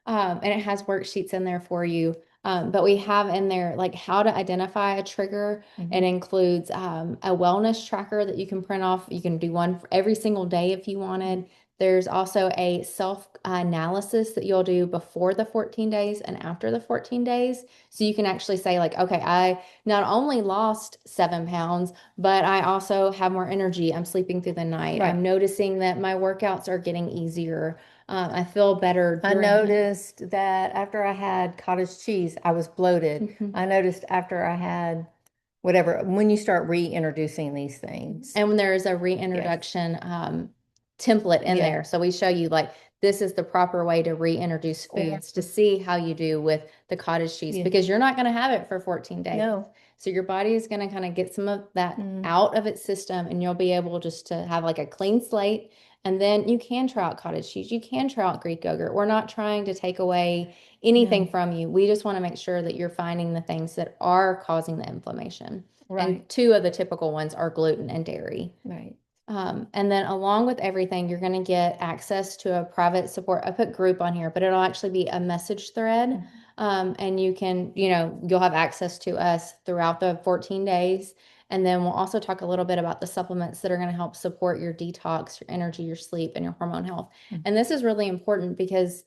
And it has worksheets in there for you. But we have in there like how to identify a trigger. It includes a wellness tracker that you can print off. You can do one for every single day if you wanted. There's also a self analysis that you'll do before the 14 days and after the 14 days. So you can actually say, like, okay, I not only lost 7 pounds, but I also have more energy. I'm sleeping through the night. I'm noticing that my workouts are getting easier. I feel better. I noticed that after I had cottage cheese, I was bloated. I noticed after I had whatever, when you start reintroducing these things. And when there is a reintroduction template in there. So we show you like, this is the proper way to reintroduce foods to see how you do with the cottage cheese because you're not going to have it for 14 days. No. So your body is going to kind of get some of that out of its system and you'll be able just to have like a clean slate. And then you can try out cottage cheese. You can try out Greek yogurt. We're not trying to take away anything from you. We just want to make sure that you're finding the things that are causing the inflammation. And two of the typical ones are gluten and dairy. And then along with everything, you're going to get access to a private support. I put group on here, but it'll actually be a message thread. And you can, you'll have access to us throughout the 14 days. And then we'll also talk a little bit about the supplements that are going to help support your detox, your energy, your sleep, and your hormone health. And this is really important because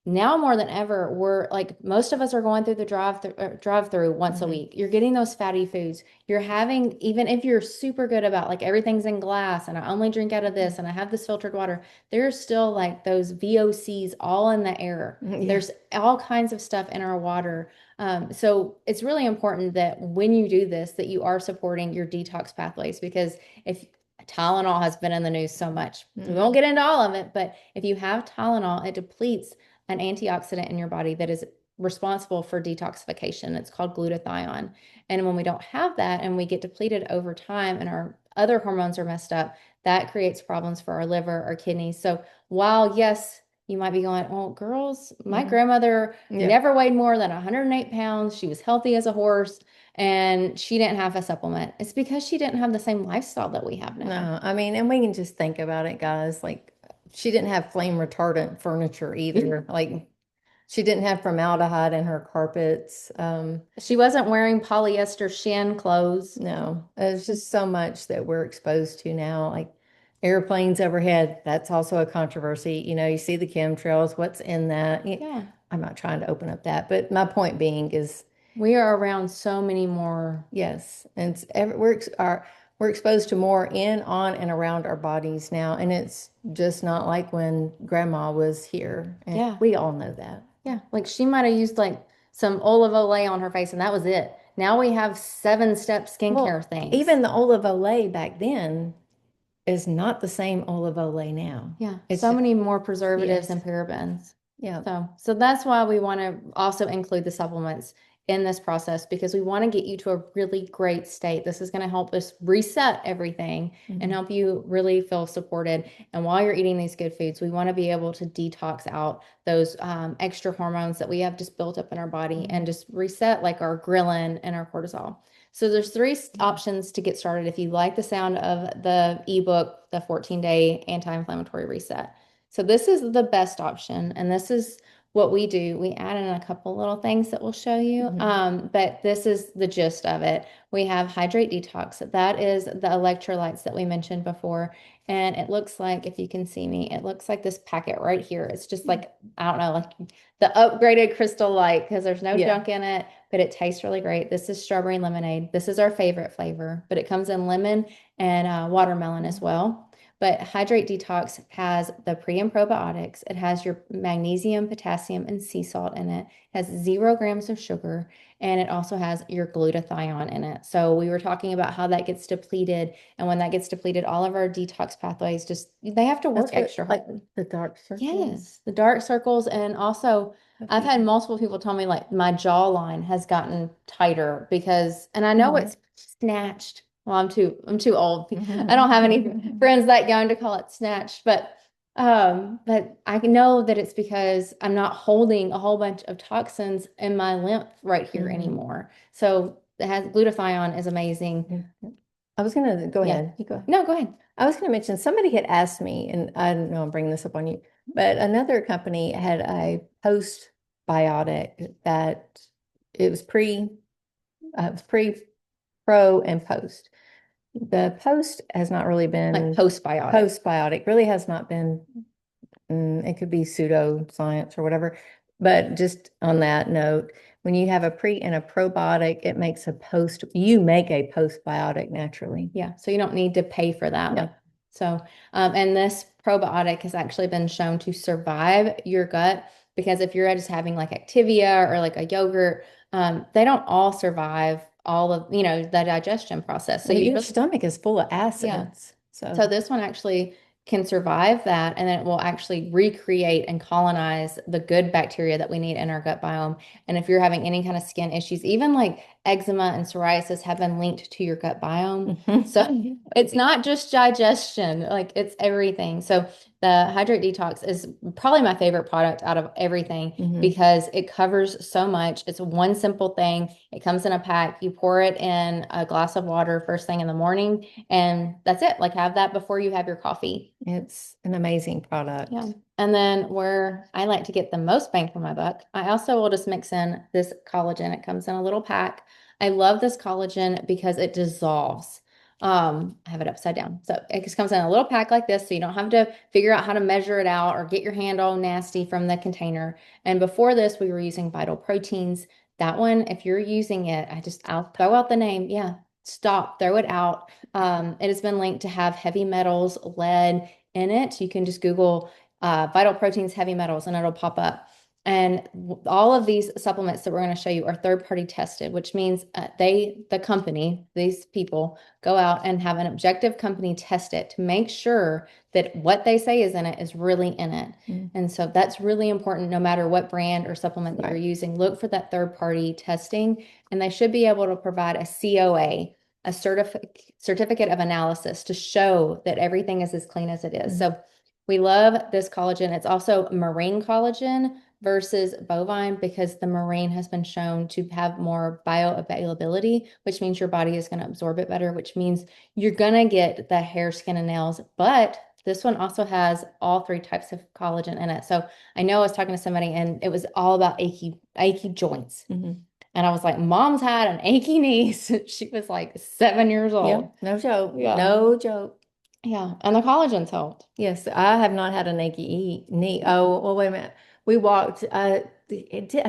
now more than ever, we're like most of us are going through the drive through once a Mhm. week. You're getting those fatty foods. You're having, even if you're super good about like everything's in glass and I only drink out of this and I have this filtered water, there's still like those VOCs all in the air. Yeah. There's all kinds of stuff in our water. So it's really important that when you do this, that you are supporting your detox pathways, because if Tylenol has been in the news so much, we won't get into all of it, but if you have Tylenol, it depletes an antioxidant in your body that is responsible for detoxification. It's called glutathione. And when we don't have that and we get depleted over time and our other hormones are messed up, that creates problems for our liver, our kidneys. So while, yes, you might be going, oh, girls, my grandmother Yeah. never weighed more than 108 pounds. She was healthy as a horse and she didn't have a supplement. It's because she didn't have the same lifestyle that we have now. No, I mean, and we can just think about it, guys. Like, she didn't have flame retardant furniture either. Like, she didn't have formaldehyde in her carpets. She wasn't wearing polyester shin clothes. No, there's just so much that we're exposed to now. Like airplanes overhead, that's also a controversy. You see the chemtrails, what's in that? Yeah. I'm not trying to open up that, but my point being is, We are around so many more. yes, and we're exposed to more in, on, and around our bodies now, and it's just not like when grandma was here. And Yeah. we all know that. Yeah. Like she might have used like some olive olay on her face and that was it. Now we have 7-step skincare things. Even the olive olay back then is not the same olive olay now. Yeah. It's So just, many more preservatives yes. and parabens. Yeah. So that's why we want to also include the supplements in this process, because we want to get you to a really great state. This is going to help us reset everything and help you really feel supported. And while you're eating these good foods, we want to be able to detox out those extra hormones that we have just built up in our body and just reset like our ghrelin and our cortisol. So there's 3 options to get started if you like the sound of the ebook, the 14-day anti-inflammatory reset. So this is the best option, and this is what we do. We add in a couple little things that we'll show you, but this is the gist of it. We have Hydrate Detox. That is the electrolytes that we mentioned before, and it looks like, if you can see me, it looks like this packet right here. It's just like, I don't know, like the upgraded Crystal Light, because there's no junk in it, but it tastes really great. This is strawberry lemonade. This is our favorite flavor, but it comes in lemon and watermelon as well. But Hydrate Detox has the pre and probiotics. It has your magnesium, potassium, and sea salt in it. It has 0 grams of sugar, and it also has your glutathione in it. So we were talking about how that gets depleted, and when that gets depleted, all of our detox pathways they have to work extra hard. Like the dark circles. Yes, the dark circles, and also I've had multiple people tell me like my jawline has gotten tighter because, and I know it's snatched. Well, I'm too old. I don't have any friends that young to call it snatched, but I know that it's because I'm not holding a whole bunch of toxins in my lymph right here anymore. So it has glutathione is amazing. I was gonna go Yeah. ahead. You go ahead. No, go ahead. I was gonna mention, somebody had asked me, and I don't know I'm bringing this up on you, but another company had a postbiotic that it was pre, pro, and post. The post has not really been Like postbiotic. postbiotic really has not been, it could be pseudoscience or whatever. But just on that note, when you have a pre and a probiotic, it makes you make a postbiotic naturally. Yeah, so you don't need to pay for that. No. And this probiotic has actually been shown to survive your gut, because if you're just having like Activia or like a yogurt, they don't all survive all of, the digestion process. So Well, you your stomach is full of acids. So this one actually can survive that, and then it will actually recreate and colonize the good bacteria that we need in our gut biome. And if you're having any kind of skin issues, even like eczema and psoriasis have been linked to your gut biome. So it's not just digestion, like it's everything. So the Hydrate Detox is probably my favorite product out of everything because it covers so much. It's one simple thing. It comes in a pack. You pour it in a glass of water first thing in the morning, and that's it. Like have that before you have your coffee. It's an amazing product. Yeah. And then where I like to get the most bang for my buck, I also will just mix in this collagen. It comes in a little pack. I love this collagen because it dissolves. I have it upside down. So it just comes in a little pack like this, so you don't have to figure out how to measure it out or get your hand all nasty from the container. And before this, we were using Vital Proteins. That one, if you're using it, I'll throw out the name. Yeah, stop, throw it out. It has been linked to have heavy metals, lead in it. You can just Google Vital Proteins heavy metals and it'll pop up. And all of these supplements that we're going to show you are third-party tested, which means the company, these people go out and have an objective company test it to make sure that what they say is in it is really in it. And so that's really important no matter what brand or supplement that you're using. Look for that third-party testing, and they should be able to provide a COA, a certificate of analysis to show that everything is as clean as it is. So we love this collagen. It's also marine collagen versus bovine because the marine has been shown to have more bioavailability, which means your body is going to absorb it better, which means you're going to get the hair, skin, and nails. But this one also has all 3 types of collagen in it. So I know I was talking to somebody and it was all about achy joints. And I was like, Mom's had an achy knee since she was like 7 years old. Yeah, no joke. Yeah. No joke. Yeah. And the collagen's helped. Yes, I have not had an achy knee. Oh, well, wait a minute. We walked, I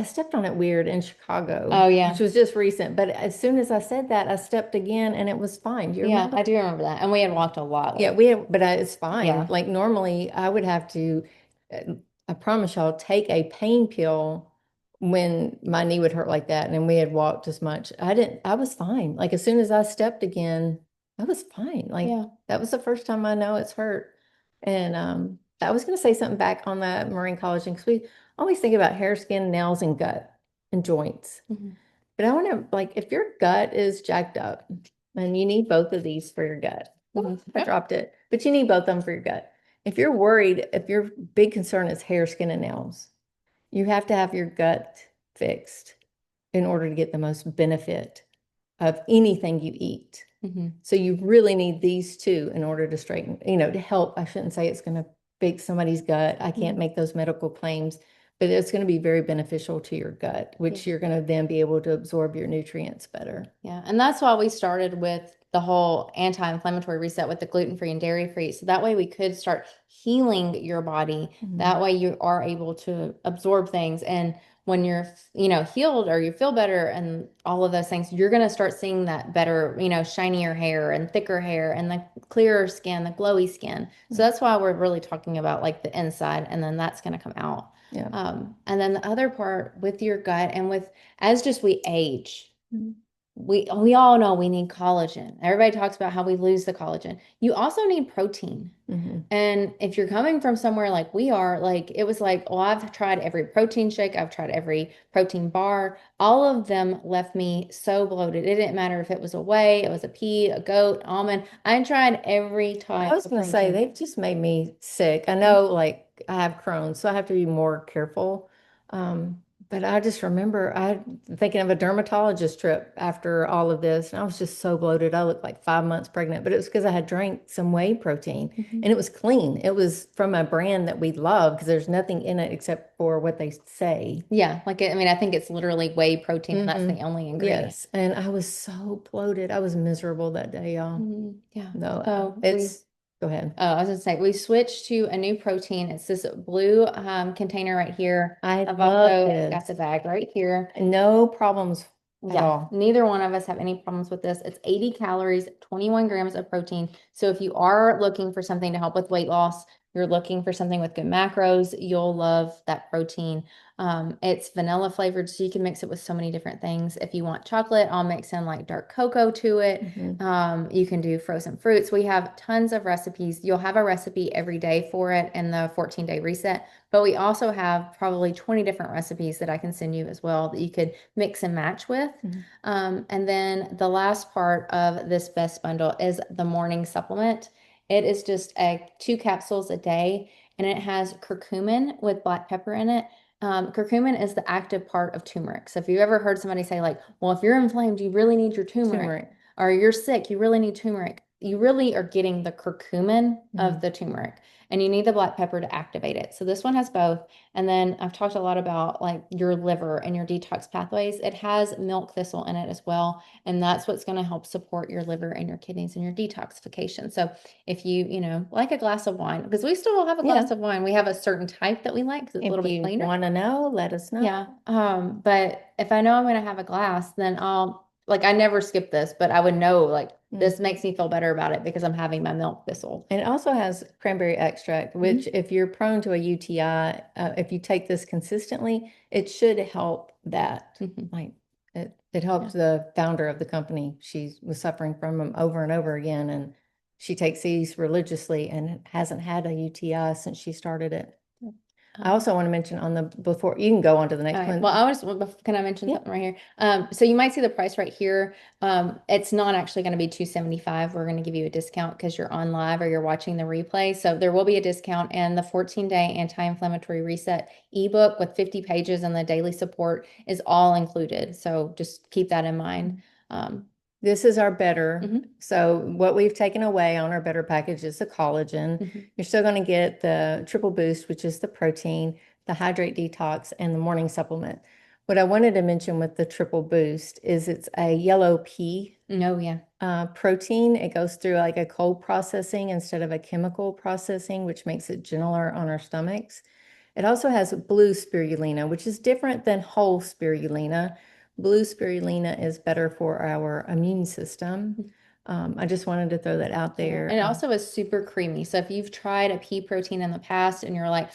stepped on it weird in Chicago. Oh, yeah. Which was just recent. But as soon as I said that, I stepped again and it was fine. Do you remember? I do remember that. And we had walked a lot. Yeah, but it's fine. Yeah. Like normally I would have to, I promise y'all, take a pain pill when my knee would hurt like that. And we had walked as much. I was fine. Like as soon as I stepped again, I was fine. Like that was the first time I know it's hurt. And I was going to say something back on that marine collagen because we always think about hair, skin, nails, and gut and joints. But I want to, like, if your gut is jacked up and you need both of these for your gut, I dropped it, but you need both of them for your gut. If you're worried, if your big concern is hair, skin, and nails, you have to have your gut fixed in order to get the most benefit of anything you eat. So you really need these 2 in order to straighten, to help. I shouldn't say it's going to fix somebody's gut. I can't make those medical claims, but it's going to be very beneficial to your gut, which you're going to then be able to absorb your nutrients better. Yeah. And that's why we started with the whole anti-inflammatory reset with the gluten-free and dairy-free. So that way we could start healing your body. That way you are able to absorb things. And when you're, healed or you feel better and all of those things, you're going to start seeing that better, shinier hair and thicker hair and the clearer skin, the glowy skin. So that's why we're really talking about like the inside, and then that's going to come out. And then the other part with your gut and as we age, we all know we need collagen. Everybody talks about how we lose the collagen. You also need protein. And if you're coming from somewhere like we are, like it was like, well, I've tried every protein shake, I've tried every protein bar. All of them left me so bloated. It didn't matter if it was a whey, it was a pea, a goat, almond. I tried every type. I was going to say they've just made me sick. I know, like I have Crohn's, so I have to be more careful. But I just remember thinking of a dermatologist trip after all of this, and I was just so bloated. I looked like 5 months pregnant, but it was because I had drank some whey protein, and it was clean. It was from a brand that we love because there's nothing in it except for what they say. Yeah, I think it's literally whey protein, and that's the only ingredient. Yes, and I was so bloated. I was miserable that day, y'all. Yeah. No, go ahead. Oh, I was going to say, we switched to a new protein. It's this blue container right here. I've also got the bag right here. No problems at all. Neither one of us have any problems with this. It's 80 calories, 21 grams of protein. So if you are looking for something to help with weight loss, you're looking for something with good macros, you'll love that protein. It's vanilla flavored, so you can mix it with so many different things. If you want chocolate, I'll mix in like dark cocoa to it. You can do frozen fruits. We have tons of recipes. You'll have a recipe every day for it in the 14-day reset, but we also have probably 20 different recipes that I can send you as well that you could mix and match with. And then the last part of this best bundle is the morning supplement. It is just 2 capsules a day, and it has curcumin with black pepper in it. Curcumin is the active part of turmeric. So if you ever heard somebody say like, well, if you're inflamed, you really need your turmeric. Or you're sick, you really need turmeric. you really are getting the curcumin of Mhm. the turmeric, and you need the black pepper to activate it. So this one has both. And then I've talked a lot about like your liver and your detox pathways. It has milk thistle in it as well. And that's what's going to help support your liver and your kidneys and your detoxification. So if you like a glass of wine, because we still have a glass Yeah. of wine, we have a certain type that we like because it's a If little bit you cleaner. want to know, let us know. Yeah. But if I know I'm going to have a glass, then I never skip this, but I would know like this makes me feel better about it because I'm having my milk thistle. And it also has cranberry extract, which if you're prone to a UTI, if you take this consistently, it should help that. Like it helped the founder of the company. She was suffering from them over and over again, and she takes these religiously and hasn't had a UTI since she started it. I also want to mention before you can go on to the next All right. one. Well, can I mention something right here? So you might see the price right here. It's not actually going to be $275. We're going to give you a discount because you're on live or you're watching the replay. So there will be a discount, and the 14-day anti-inflammatory reset ebook with 50 pages and the daily support is all included. So just keep that in mind. This is our better. So what we've taken away on our better package is the collagen. You're still going to get the triple boost, which is the protein, the hydrate detox, and the morning supplement. What I wanted to mention with the triple boost is it's a yellow pea protein. It goes through like a cold processing instead of a chemical processing, which makes it gentler on our stomachs. It also has blue spirulina, which is different than whole spirulina. Blue spirulina is better for our immune system. I just wanted to throw that out there. And it also is super creamy. So if you've tried a pea protein in the past and you're like,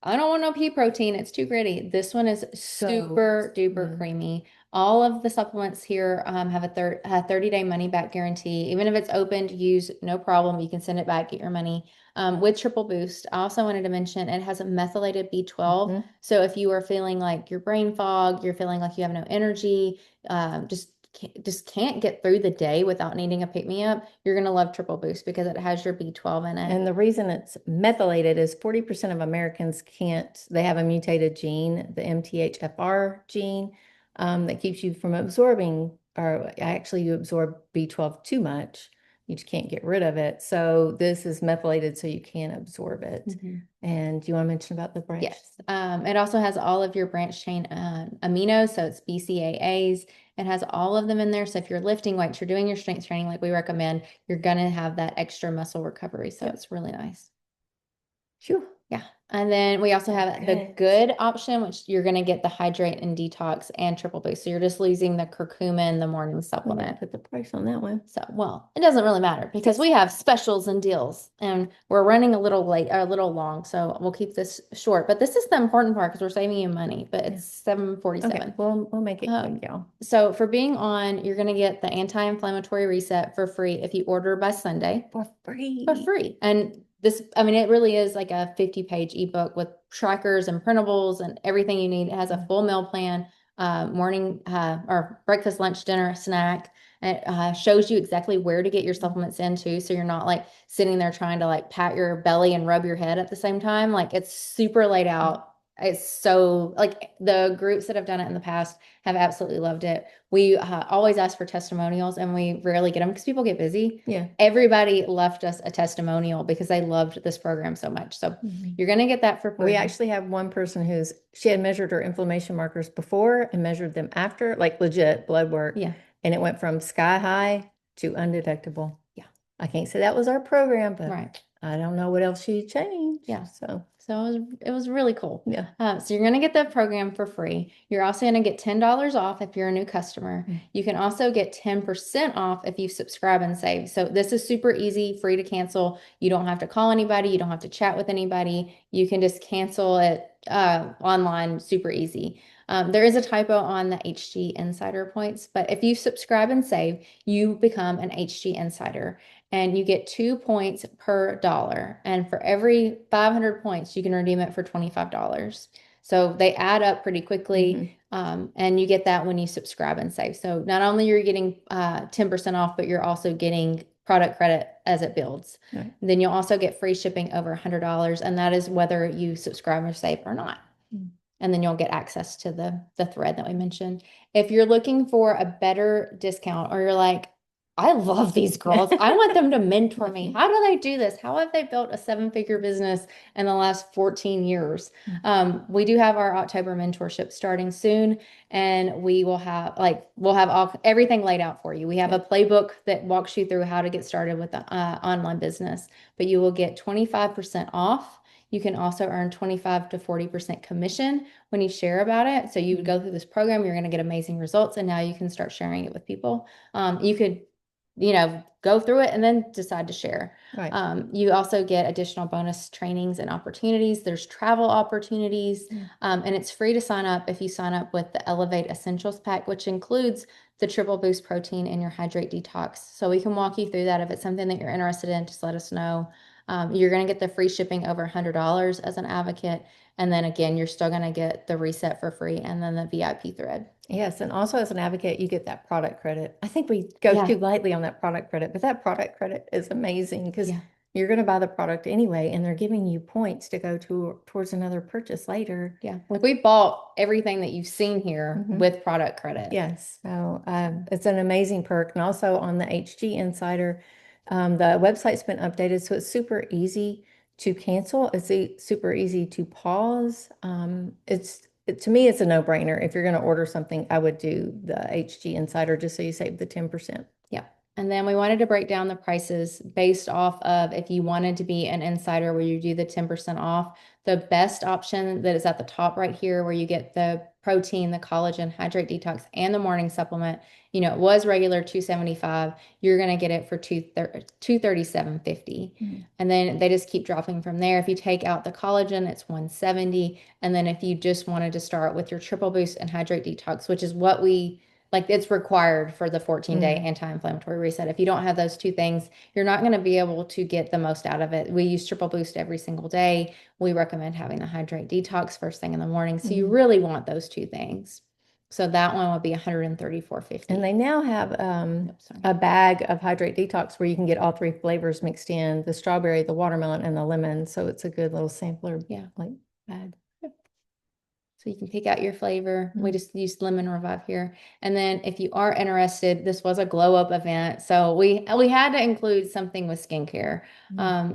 I don't want no pea protein, it's too gritty. This one is super duper creamy. All of the supplements here have a 30-day money back guarantee. Even if it's opened, use no problem. You can send it back, get your money. With Triple Boost, I also wanted to mention it has a methylated B12. So if you are feeling like your brain fog, you're feeling like you have no energy, just can't get through the day without needing a pick-me-up, you're going to love Triple Boost because it has your B12 in it. And the reason it's methylated is 40% of Americans they have a mutated gene, the MTHFR gene, that keeps you from absorbing, or actually you absorb B12 too much. You just can't get rid of it. So this is methylated so you can absorb it. And do you want to mention about the branch? Yes. It also has all of your branch chain aminos. So it's BCAAs. It has all of them in there. So if you're lifting weights, you're doing your strength training like we recommend, you're going to have that extra muscle recovery. So it's really nice. Sure. Yeah. And then we also have the good option, which you're going to get the hydrate and detox and triple boost. So you're just losing the curcumin, the morning supplement. Put the price on that one. So, well, it doesn't really matter because we have specials and deals and we're running a little late, a little long. So we'll keep this short, but this is the important part because we're saving you money, but it's $747. Okay, we'll make it quick, y'all. So for being on, you're going to get the anti-inflammatory reset for free if you order by Sunday. For free. For free. And this, I mean, it really is like a 50-page ebook with trackers and printables and everything you need. It has a full meal plan, morning or breakfast, lunch, dinner, snack. It shows you exactly where to get your supplements into. So you're not like sitting there trying to like pat your belly and rub your head at the same time. Like it's super laid out. It's so like the groups that have done it in the past have absolutely loved it. We always ask for testimonials and we rarely get them because people get busy. Yeah. Everybody left us a testimonial because they loved this program so much. So you're going to get that for free. We actually have one person she had measured her inflammation markers before and measured them after, like legit blood work. Yeah. And it went from sky high to undetectable. Yeah. I can't say that was our program, but right. I don't know what else she changed. Yeah. So it was really cool. Yeah. So you're going to get the program for free. You're also going to get $10 off if you're a new customer. You can also get 10% off if you subscribe and save. So this is super easy, free to cancel. You don't have to call anybody. You don't have to chat with anybody. You can just cancel it online, super easy. There is a typo on the HG Insider points, but if you subscribe and save, you become an HG Insider and you get 2 points per dollar. And for every 500 points, you can redeem it for $25. So they add up pretty quickly. And you get that when you subscribe and save. So not only you're getting 10% off, but you're also getting product credit as it builds. Right. Then you'll also get free shipping over $100. And that is whether you subscribe or save or not. And then you'll get access to the thread that we mentioned. If you're looking for a better discount or you're like, I love these girls. I want them to mentor me. How do they do this? How have they built a seven-figure business in the last 14 years? We do have our October mentorship starting soon, and we will have we'll have everything laid out for you. We have a playbook that walks you through how to get started with the online business, but you will get 25% off. You can also earn 25 to 40% commission when you share about it. So you would go through this program, you're going to get amazing results, and now you can start sharing it with people. You could go through it and then decide to share. Right. You also get additional bonus trainings and opportunities. There's travel opportunities, and it's free to sign up if you sign up with the Elevate Essentials Pack, which includes the triple boost protein and your hydrate detox. So we can walk you through that. If it's something that you're interested in, just let us know. You're going to get the free shipping over $100 as an advocate. And then again, you're still going to get the reset for free and then the VIP thread. Yes, and also as an advocate, you get that product credit. I think we go too lightly on that product credit, but that product credit is amazing because you're going to buy the product anyway, and they're giving you points to go towards another purchase later. Yeah, like we bought everything that you've seen here with product credit. Yes, so it's an amazing perk. And also on the HG Insider, the website's been updated, so it's super easy to cancel. It's super easy to pause. To me, it's a no-brainer. If you're going to order something, I would do the HG Insider just so you save the 10%. Yeah. And then we wanted to break down the prices based off of if you wanted to be an insider where you do the 10% off. The best option that is at the top right here where you get the protein, the collagen, hydrate detox, and the morning supplement. It was regular $275. You're going to get it for $237.50. And then they just keep dropping from there. If you take out the collagen, it's $170. And then if you just wanted to start with your triple boost and hydrate detox, which is what it's required for the 14-day anti-inflammatory reset. If you don't have those two things, you're not going to be able to get the most out of it. We use triple boost every single day. We recommend having the hydrate detox first thing in the morning. So you really want those two things. So that one would be $134.50. And they now have a bag of hydrate detox where you can get all three flavors mixed in, the strawberry, the watermelon, and the lemon. So it's a good little sampler bag. So you can pick out your flavor. We just used lemon revive here. And then if you are interested, this was a glow up event. So we had to include something with skincare.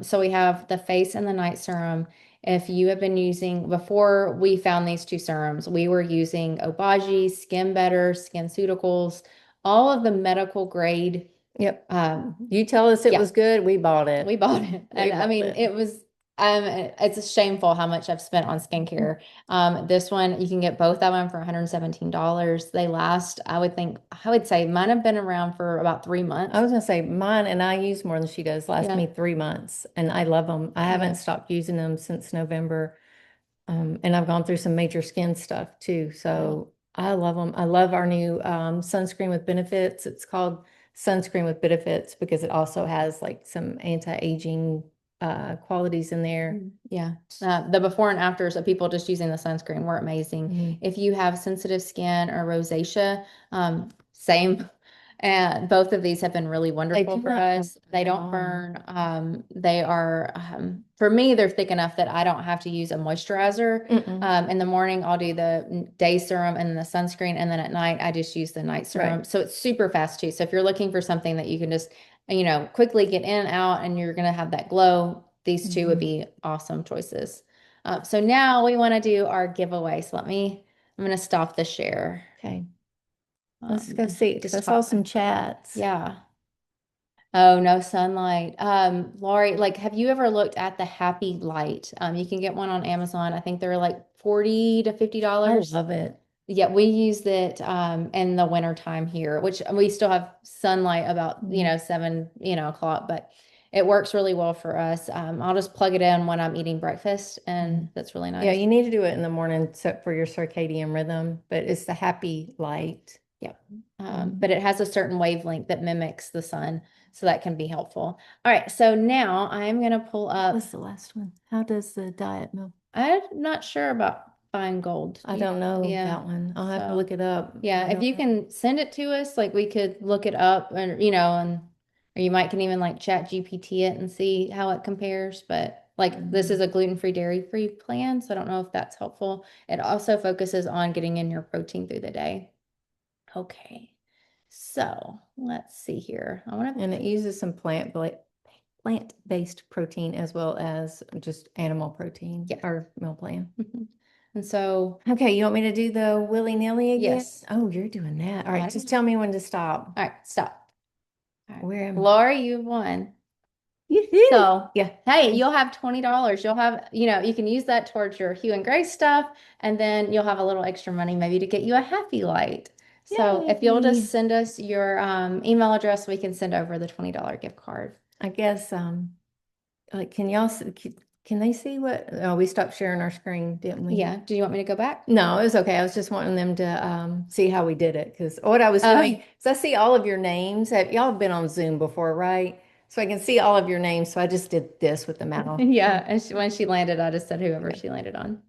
So we have the face and the night serum. If you have been using, before we found these two serums, we were using Obagi, Skin Better, SkinCeuticals, all of the medical grade. Yep. You tell us it was good, we bought it. We bought it. It was it's shameful how much I've spent on skincare. This one, you can get both of them for $117. They last, I would say mine have been around for about 3 months. I was going to say mine, and I use more than she does, last me 3 months, and I love them. I haven't stopped using them since November. And I've gone through some major skin stuff too. So I love them. I love our new sunscreen with benefits. It's called sunscreen with benefits because it also has like some anti-aging qualities in there. Yeah. The before and afters of people just using the sunscreen were amazing. If you have sensitive skin or rosacea, same. And both of these have been really wonderful for us. They don't burn. They are, for me, they're thick enough that I don't have to use a moisturizer. In the morning, I'll do the day serum and the sunscreen. And then at night, I just use the night serum. So it's super fast too. So if you're looking for something that you can just, quickly get in and out and you're going to have that glow, these two would be awesome choices. So now we want to do our giveaway. So I'm going to stop the share. Okay. Let's go see, because I saw some chats. Yeah. Oh, no sunlight. Lori, have you ever looked at the Happy Light? You can get one on Amazon. I think they're like $40 to $50. I love it. Yeah, we used it in the winter time here, which we still have sunlight about 7 o'clock, but it works really well for us. I'll just plug it in when I'm eating breakfast, and that's really nice. Yeah, you need to do it in the morning for your circadian rhythm, but it's the Happy Light. Yep. But it has a certain wavelength that mimics the sun, so that can be helpful. All right, so now I'm going to pull up. What's the last one? How does the diet milk? I'm not sure about Fine Gold. I don't know that one. I'll have to look it up. Yeah, if you can send it to us, we could look it up, and or you might can even chat GPT it and see how it compares. But this is a gluten-free, dairy-free plan, so I don't know if that's helpful. It also focuses on getting in your protein through the day. Okay, So let's see here. I want to, And it uses some plant-based protein as well as just animal protein Yes. or meal plan. and so, Okay, you want me to do the willy-nilly again? yes. Oh, you're doing that. All I right, don't just know. tell me when to stop. All right, stop. All right. Where am Lori, you won. Yoo-hoo. So, Yeah. hey, you'll have $20. You'll have, you can use that towards your Hue and Grace stuff, and then you'll have a little extra money maybe to get you a Happy Light. So if you'll Yay. just send us your email address, we can send over the $20 gift card. I guess like can y'all can they see what we stopped sharing our screen, didn't we? Yeah. Do you want me to go back? No, it was okay. I was just wanting them to see how we did it because what I was doing is I see all of your names. Y'all have been on Zoom before, right? So I can see all of your names. So I just did this with the mouse. Yeah. And when she landed, I just said whoever she landed on.